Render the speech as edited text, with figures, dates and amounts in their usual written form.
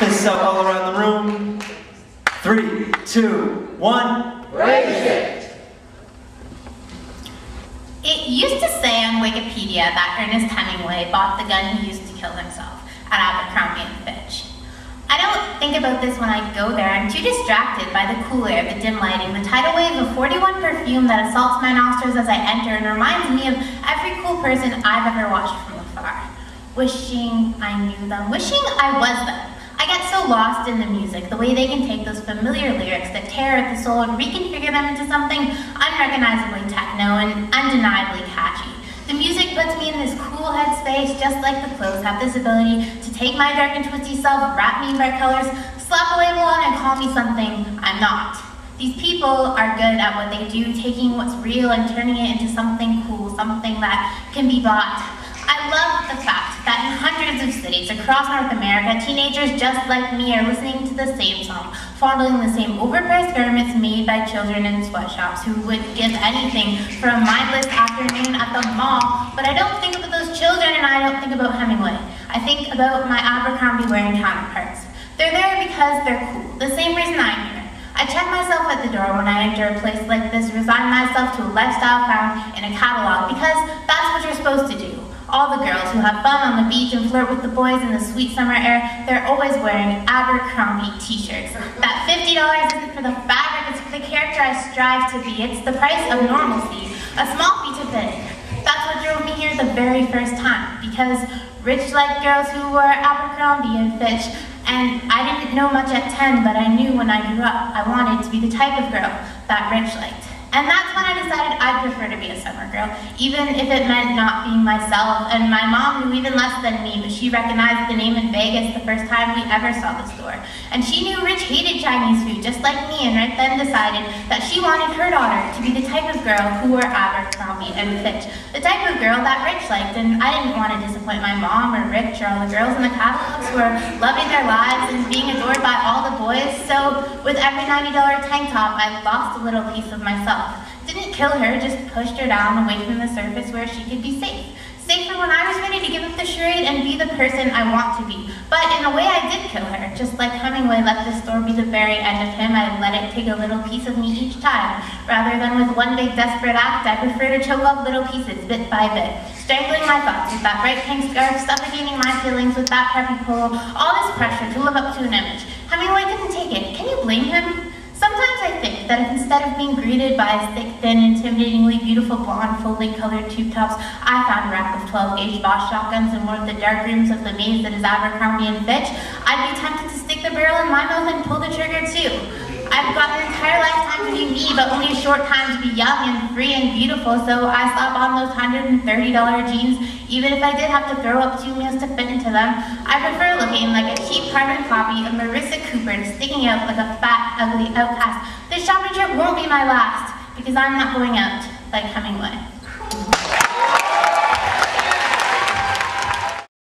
Fists up all around the room. 3, 2, 1. Raise it! It used to say on Wikipedia that Ernest Hemingway bought the gun he used to kill himself at Abercrombie & Fitch. I don't think about this when I go there. I'm too distracted by the cool air, the dim lighting, the tidal wave of 41 perfume that assaults my nostrils as I enter and reminds me of every cool person I've ever watched from afar. Wishing I knew them, wishing I was them. I get so lost in the music, the way they can take those familiar lyrics that tear at the soul and reconfigure them into something unrecognizably techno and undeniably catchy. The music puts me in this cool headspace, just like the clothes have this ability to take my dark and twisty self, wrap me in bright colors, slap a label on and call me something I'm not. These people are good at what they do, taking what's real and turning it into something cool, something that can be bought. I love the fact that in hundreds of cities across North America, teenagers just like me are listening to the same song, fondling the same overpriced garments made by children in sweatshops who would give anything for a mindless afternoon at the mall. But I don't think about those children and I don't think about Hemingway. I think about my Abercrombie wearing counterparts. They're there because they're cool, the same reason I'm here. I check myself at the door when I enter a place like this, resign myself to a lifestyle found in a catalog because that's what you're supposed to do. All the girls who have fun on the beach and flirt with the boys in the sweet summer air, they're always wearing Abercrombie t-shirts. That $50 isn't for the fabric, it's for the character I strive to be. It's the price of normalcy, a small fee to pay. That's what drove me here the very first time, because rich like girls who wore Abercrombie and Fitch, and I didn't know much at 10, but I knew when I grew up I wanted to be the type of girl that Rich liked. And that's when I decided I'd prefer to be a summer girl, even if it meant not being myself. And my mom knew even less than me, but she recognized the name in Vegas the first time we ever saw the store. And she knew Rich hated Chinese food, just like me, and right then decided that she wanted her daughter to be the type of girl who wore Abercrombie and Fitch, the type of girl that Rich liked. And I didn't want to disappoint my mom or Rich or all the girls in the catalogs who were loving their lives and being adored by all the boys. So with every $90 tank top, I lost a little piece of myself. Didn't kill her, just pushed her down away from the surface where she could be safe. Safe for when I was ready to give up the charade and be the person I want to be. But in a way I did kill her. Just like Hemingway let the store be the very end of him, I let it take a little piece of me each time. Rather than with one big desperate act, I prefer to choke off little pieces bit by bit. Strangling my thoughts with that bright pink scarf, suffocating my feelings with that preppy polo, all this pressure to live up to an image. Hemingway didn't take it. Can you blame him? Sometimes I think that if instead of being greeted by his thick, thin, intimidatingly beautiful blonde, fully colored tube tops, I found a rack of 12-gauge Bosch shotguns in one of the dark rooms of the maze that is Abercrombie & Fitch, I'd be tempted to stick the barrel in my mouth and pull the trigger too. I've got an entire lifetime to be me, but only a short time to be young and free and beautiful, so I slap on those $130 jeans, even if I did have to throw up 2 meals to fit into them. I prefer looking like a cheap carbon copy of Marissa Cooper to sticking out like a fat, ugly outcast. This shopping trip won't be my last, because I'm not going out like Hemingway.